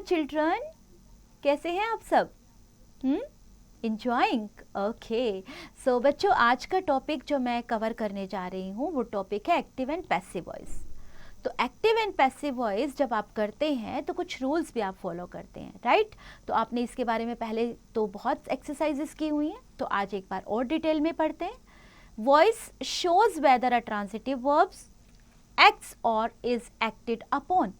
Children, कैसे हैं आप सब? इंजॉइंग? ओके। सो बच्चों, आज का टॉपिक जो मैं कवर करने जा रही हूँ वो टॉपिक है एक्टिव एंड पैसिव वॉइस। तो एक्टिव एंड पैसिव वॉइस जब आप करते हैं तो कुछ रूल्स भी आप फॉलो करते हैं, राइट? तो आपने इसके बारे में पहले तो बहुत एक्सरसाइजेस की हुई हैं, तो आज एक बार और डिटेल में पढ़ते हैं। Voice shows weather a transitive verbs acts or is acted upon.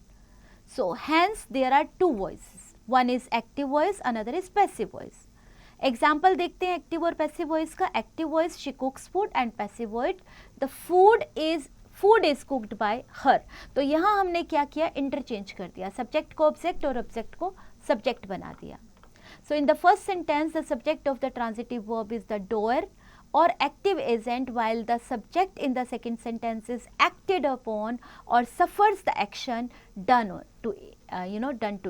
So hence there are two voices. One is active voice, another is passive voice. Example देखते हैं एक्टिव और पैसिव वॉइस का। Active voice, she cooks food, and passive voice, the food is cooked by her. तो यहाँ हमने क्या किया, interchange कर दिया, सब्जेक्ट को ऑब्जेक्ट और ऑब्जेक्ट को सब्जेक्ट बना दिया। So in the first sentence the subject of the transitive verb is the doer or active agent, while the subject in the second sentence is acted upon or suffers the action done to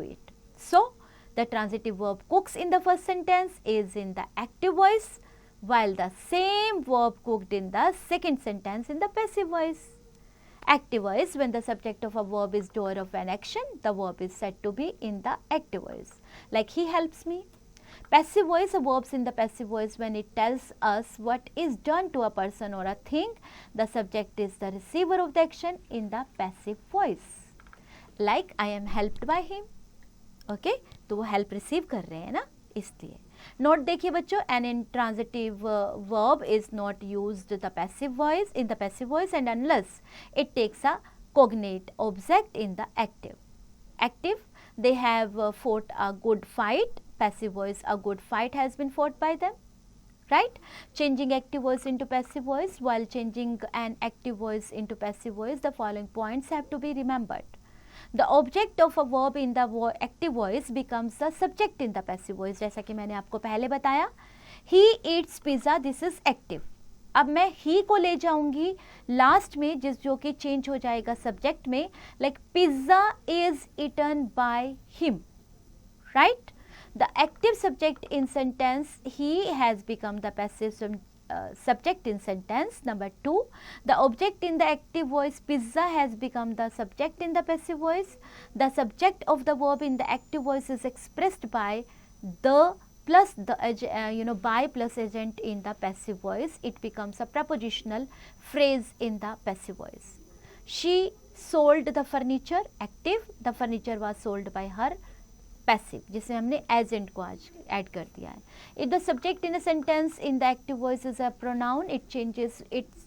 it. So the transitive verb cooks in the first sentence is in the active voice, while the same verb cooked in the second sentence in the passive voice. Active voice, when the subject of a verb is doer of an action, the verb is said to be in the active voice, like he helps me. Passive voice, a verbs in the passive voice when it tells us what is done to a person or a thing. The subject is the receiver of the action in the passive voice. Like I am helped by him. Okay? तो वो help receive कर रहे हैं ना, इसलिए। Note देखिए बच्चों, an intransitive verb is not used in the passive voice and unless it takes a cognate object in the active. Active, they have fought a good fight. Passive voice, a good fight has been fought by them, right? Changing active voice into passive voice, while changing an active voice into passive voice, the following points have to be remembered. The object of a verb in the active voice becomes the subject in the passive voice. जैसा कि मैंने आपको पहले बताया, he eats pizza, this is active. अब मैं ही को ले जाऊंगी लास्ट में, जो कि चेंज हो जाएगा सब्जेक्ट में, like pizza is eaten by him, right? The active subject in sentence he has become the passive subject in sentence. Number 2, the object in the active voice pizza has become the subject in the passive voice. The subject of the verb in the active voice is expressed by the plus the by plus agent in the passive voice. It becomes a prepositional phrase in the passive voice. She sold the furniture, active, the furniture was sold by her, passive, जिसमें हमने agent को आज add कर दिया है। If the subject in a sentence in the active voice is a pronoun, it changes it's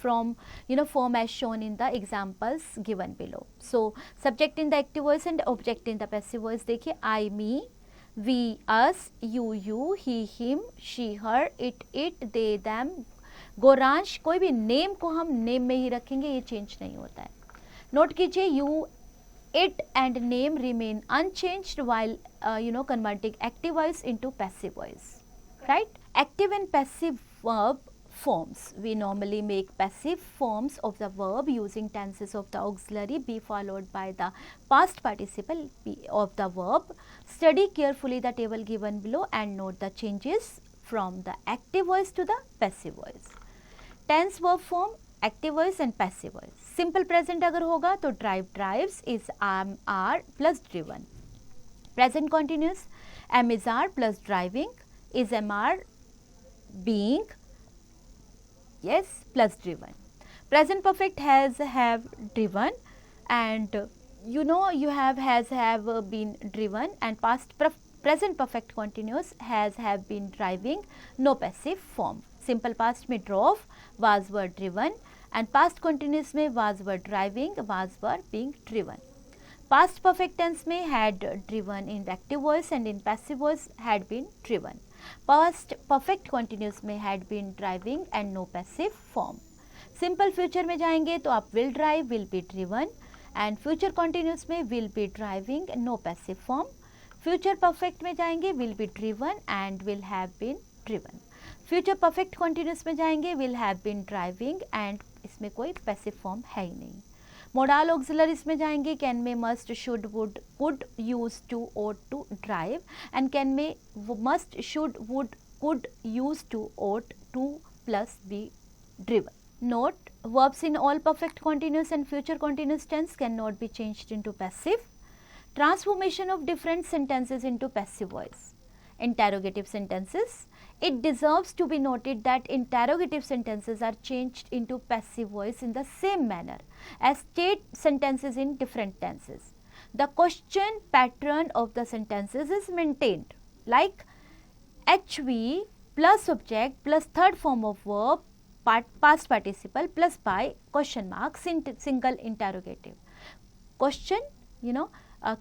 from form as shown in the examples given below. So subject in the active voice and object in the passive voice देखिए, I, me, we, us, you, he, him, she, her, it, they, them, गोरांश, कोई भी name को हम name में ही रखेंगे, ये change नहीं होता है। नोट कीजिए, you, it and name remain unchanged while converting active voice into passive voice, right? Active and passive verb forms. We normally make passive forms of the verb using tenses of the auxiliary be followed by the past participle be of the verb. Study carefully the table given below and note the changes from the active voice to the passive voice. Tense verb form, active voice and passive voice. Simple present अगर होगा तो drive, drives is am are plus driven. Present continuous, am is are plus driving is am are being, yes, plus driven. Present perfect has have driven and you have been driven, and past present perfect continuous has have been driving, no passive form. Simple past में drove, was were driven, and past continuous में was were driving, was were being driven. Past perfect tense में had driven in active voice and in passive voice had been driven. Past perfect continuous में had been driving and no passive form. Simple future में जाएंगे तो आप will drive, will be driven, and future continuous में will be driving, no passive form. Future perfect में जाएंगे will be driven and will have been driven. Future perfect continuous में जाएंगे will have been driving and इसमें कोई passive form है ही नहीं। Modal auxiliaries में जाएंगे can may must should would could use to ought to drive and can may must should would could use to ought to plus be driven. Note, verbs in all perfect continuous and future continuous tense cannot be changed into passive. Transformation of different sentences into passive voice. Interrogative sentences. It deserves to be noted that interrogative sentences are changed into passive voice in the same manner as state sentences in different tenses. The question pattern of the sentences is maintained, like HV plus subject plus third form of verb, past participle plus by question mark, single interrogative. Question,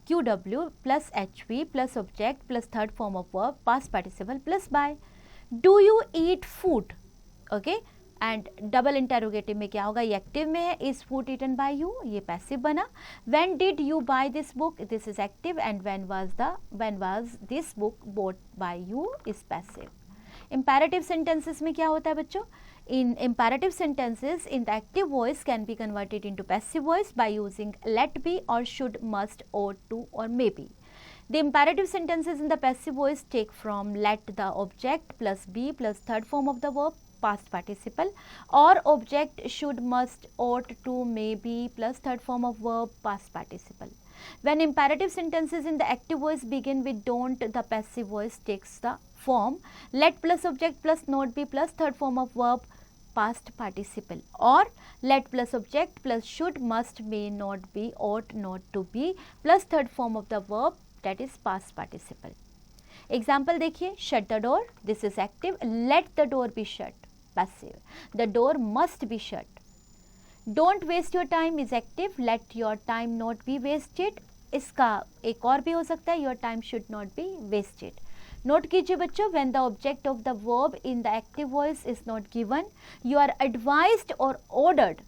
QW plus HV plus subject plus third form of verb, past participle plus by. Do you eat food? Okay, and double interrogative में क्या होगा, ये active में है, is food eaten by you, ये passive बना. When did you buy this book, this is active, and when was this book bought by you is passive. Imperative sentences में क्या होता है बच्चों, in imperative sentences in the active voice can be converted into passive voice by using let be or should, must, ought to or may be. The imperative sentences in the passive voice take from let the object plus be plus third form of the verb, past participle, or object should, must, ought to, may be plus third form of verb, past participle. When imperative sentences in the active voice begin with don't, the passive voice takes the form let plus object plus not be plus third form of verb, past participle, or let plus object plus should, must, may, not be, ought, not to be plus third form of the verb, that is past participle. Example देखिए, shut the door, this is active, let the door be shut, passive, the door must be shut. Don't waste your time is active, let your time not be wasted. इसका एक और भी हो सकता है, your time should not be wasted. Note कीजिए बच्चों, when the object of the verb in the active voice is not given, you are advised or ordered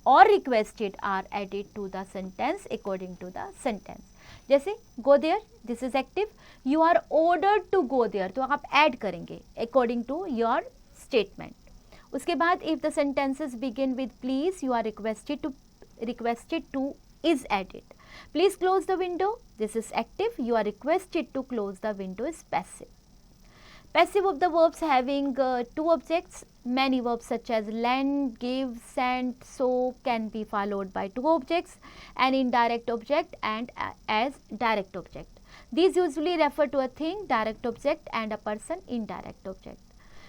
or requested are added to the sentence according to the sentence. जैसे go there, this is active, you are ordered to go there, तो आप add करेंगे according to your statement. उसके बाद if the sentences begin with please, you are requested to is added. Please close the window, this is active, you are requested to close the window is passive. Passive of the verbs having two objects, many verbs such as lend, give, send, so can be followed by two objects, an indirect object and as direct object. These usually refer to a thing, direct object, and a person, indirect object.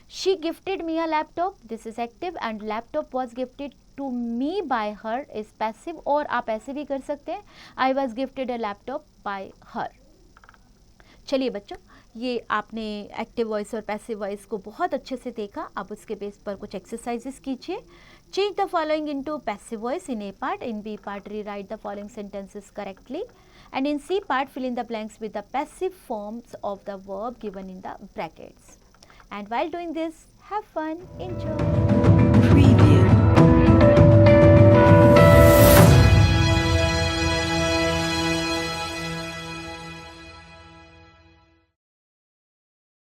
She gifted me a laptop, this is active, and laptop was gifted to me by her is passive, और आप ऐसे भी कर सकते हैं, I was gifted a laptop by her. चलिए बच्चों, ये आपने एक्टिव वॉइस और पैसिव वॉइस को बहुत अच्छे से देखा. अब उसके बेस पर कुछ एक्सरसाइजेस कीजिए. Change the following into passive voice in A part, in B part rewrite the following sentences correctly, and in C part fill in the blanks with the passive forms of the verb given in the brackets. And while doing this, have fun, enjoy.